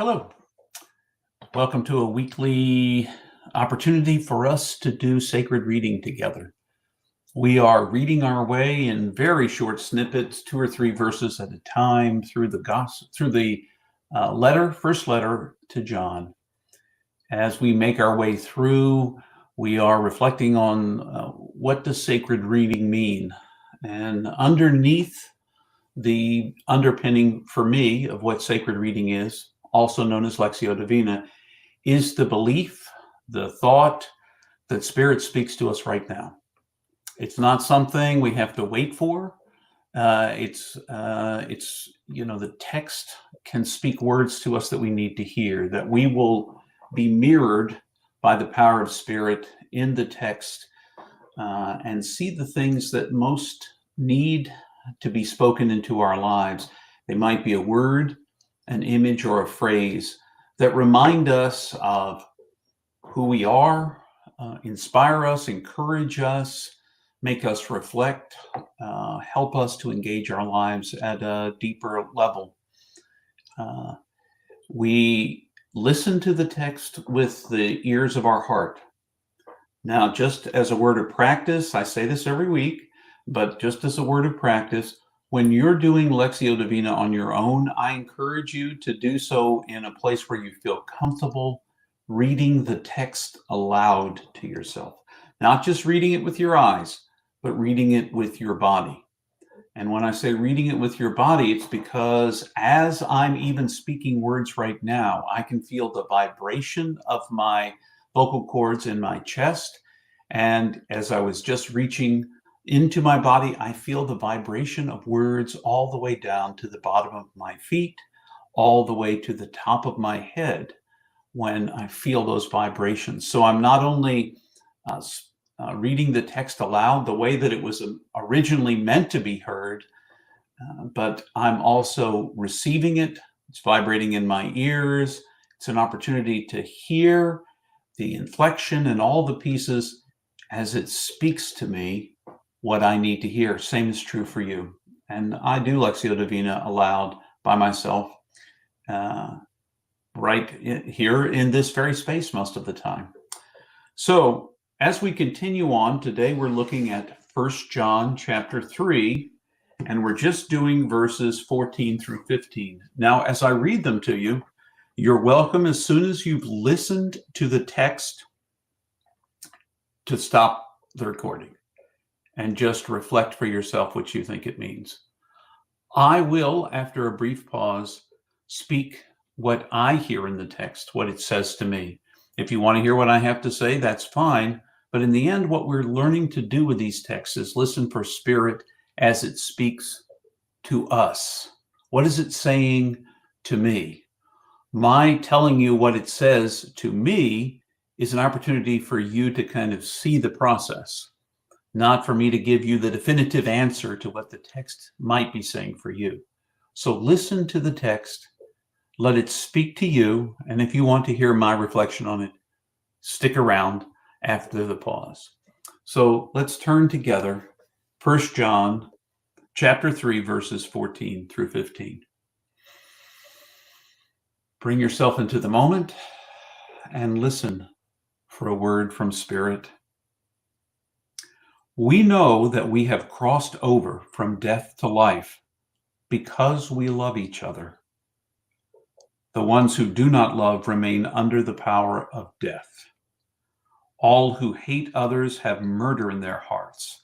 Hello. Welcome to a weekly opportunity for us to do sacred reading together. We are reading our way in very short snippets, 2 or 3 verses at a time, through the first letter to John. As we make our way through, we are reflecting on what does sacred reading mean, and underneath the underpinning for me of what sacred reading is, also known as Lectio Divina, is the belief, the thought that Spirit speaks to us right now. It's not something we have to wait for. The text can speak words to us that we need to hear, that we will be mirrored by the power of Spirit in the text and see the things that most need to be spoken into our lives. They might be a word, an image, or a phrase that remind us of who we are, inspire us, encourage us, make us reflect, help us to engage our lives at a deeper level. We listen to the text with the ears of our heart. Now, just as a word of practice, I say this every week, but just as a word of practice, when you're doing Lectio Divina on your own, I encourage you to do so in a place where you feel comfortable reading the text aloud to yourself. Not just reading it with your eyes, but reading it with your body. And when I say reading it with your body, it's because as I'm even speaking words right now, I can feel the vibration of my vocal cords in my chest. And as I was just reaching into my body, I feel the vibration of words all the way down to the bottom of my feet, all the way to the top of my head when I feel those vibrations. So I'm not only reading the text aloud the way that it was originally meant to be heard, but I'm also receiving it. It's vibrating in my ears. It's an opportunity to hear the inflection and all the pieces as it speaks to me what I need to hear. Same is true for you. And I do Lectio Divina aloud by myself, right here in this very space most of the time. So as we continue on, today we're looking at 1 John chapter 3, and we're just doing verses 14 through 15. Now, as I read them to you, you're welcome as soon as you've listened to the text to stop the recording and just reflect for yourself what you think it means. I will, after a brief pause, speak what I hear in the text, what it says to me. If you want to hear what I have to say, that's fine. But in the end, what we're learning to do with these texts is listen for Spirit as it speaks to us. What is it saying to me? My telling you what it says to me is an opportunity for you to kind of see the process, not for me to give you the definitive answer to what the text might be saying for you. So listen to the text, let it speak to you, and if you want to hear my reflection on it, stick around after the pause. So let's turn together, 1 John chapter 3, verses 14 through 15. Bring yourself into the moment and listen for a word from Spirit. We know that we have crossed over from death to life because we love each other. The ones who do not love remain under the power of death. All who hate others have murder in their hearts,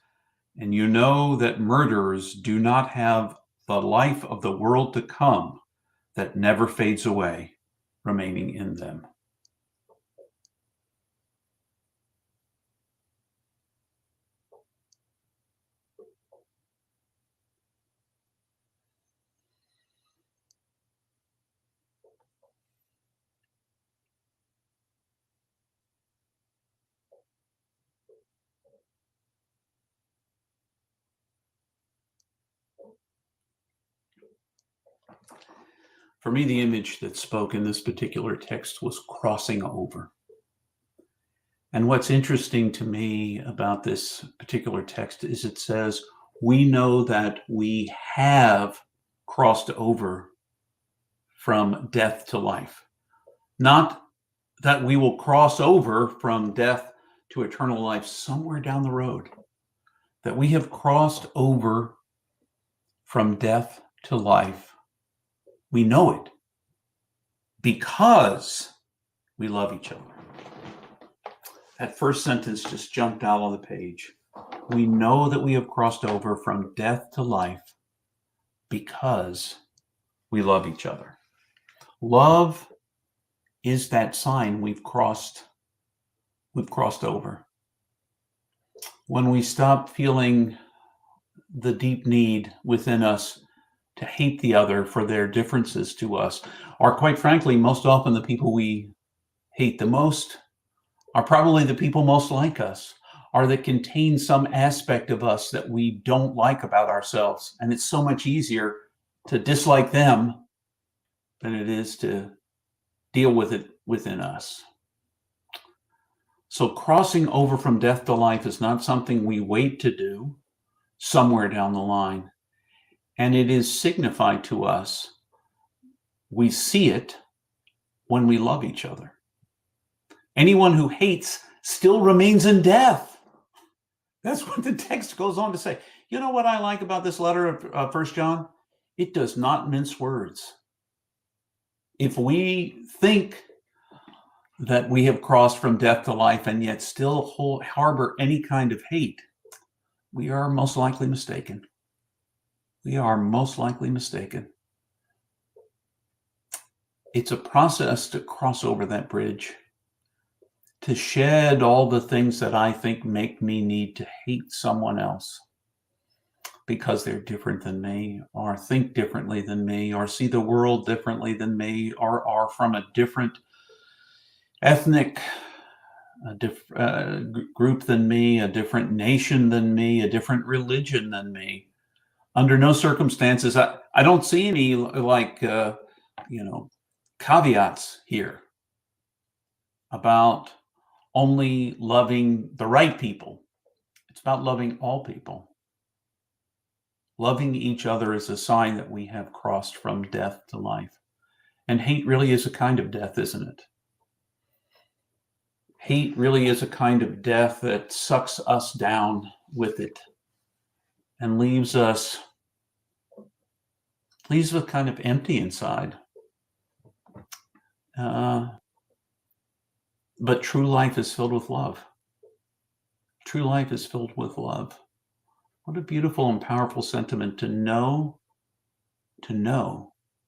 and you know that murderers do not have the life of the world to come that never fades away remaining in them. For me, the image that spoke in this particular text was crossing over. And what's interesting to me about this particular text is it says, we know that we have crossed over from death to life. Not that we will cross over from death to eternal life somewhere down the road, that we have crossed over from death to life. We know it because we love each other. That first sentence just jumped out on the page. We know that we have crossed over from death to life because we love each other. Love is that sign we've crossed over. When we stop feeling the deep need within us to hate the other for their differences to us, or quite frankly, most often the people we hate the most are probably the people most like us, or that contain some aspect of us that we don't like about ourselves. And it's so much easier to dislike them than it is to deal with it within us. So crossing over from death to life is not something we wait to do somewhere down the line. And it is signified to us. We see it when we love each other. Anyone who hates still remains in death. That's what the text goes on to say. You know what I like about this letter of 1 John? It does not mince words. If we think that we have crossed from death to life and yet still harbor any kind of hate, we are most likely mistaken. We are most likely mistaken. It's a process to cross over that bridge, to shed all the things that I think make me need to hate someone else because they're different than me, or think differently than me, or see the world differently than me, or are from a different ethnic group than me, a different nation than me, a different religion than me. Under no circumstances, I don't see any caveats here about only loving the right people. It's about loving all people. Loving each other is a sign that we have crossed from death to life. And hate really is a kind of death, isn't it? Hate really is a kind of death that sucks us down with it and leaves us kind of empty inside. But true life is filled with love. True life is filled with love. What a beautiful and powerful sentiment to know,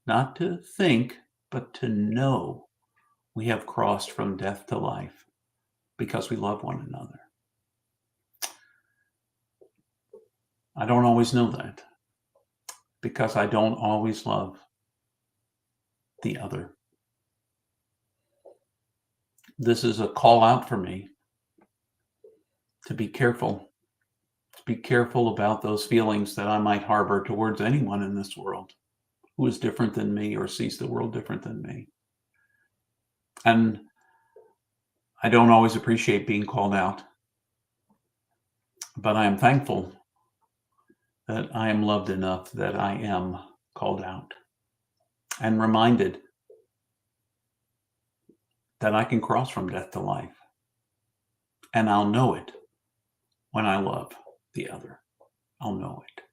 not to think, but to know we have crossed from death to life because we love one another. I don't always know that because I don't always love the other. This is a call out for me to be careful about those feelings that I might harbor towards anyone in this world who is different than me or sees the world different than me. And I don't always appreciate being called out, but I am thankful that I am loved enough that I am called out and reminded that I can cross from death to life. And I'll know it when I love the other. I'll know it.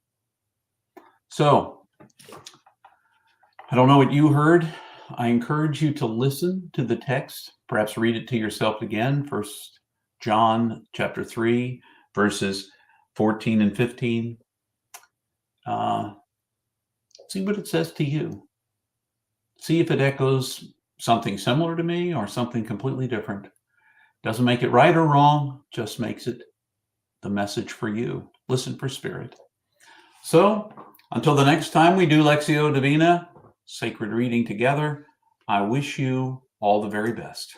So, I don't know what you heard. I encourage you to listen to the text, perhaps read it to yourself again. 1 John chapter 3, verses 14 and 15. See what it says to you. See if it echoes something similar to me or something completely different. Doesn't make it right or wrong, just makes it the message for you. Listen for Spirit. So, until the next time we do Lectio Divina, sacred reading together, I wish you all the very best.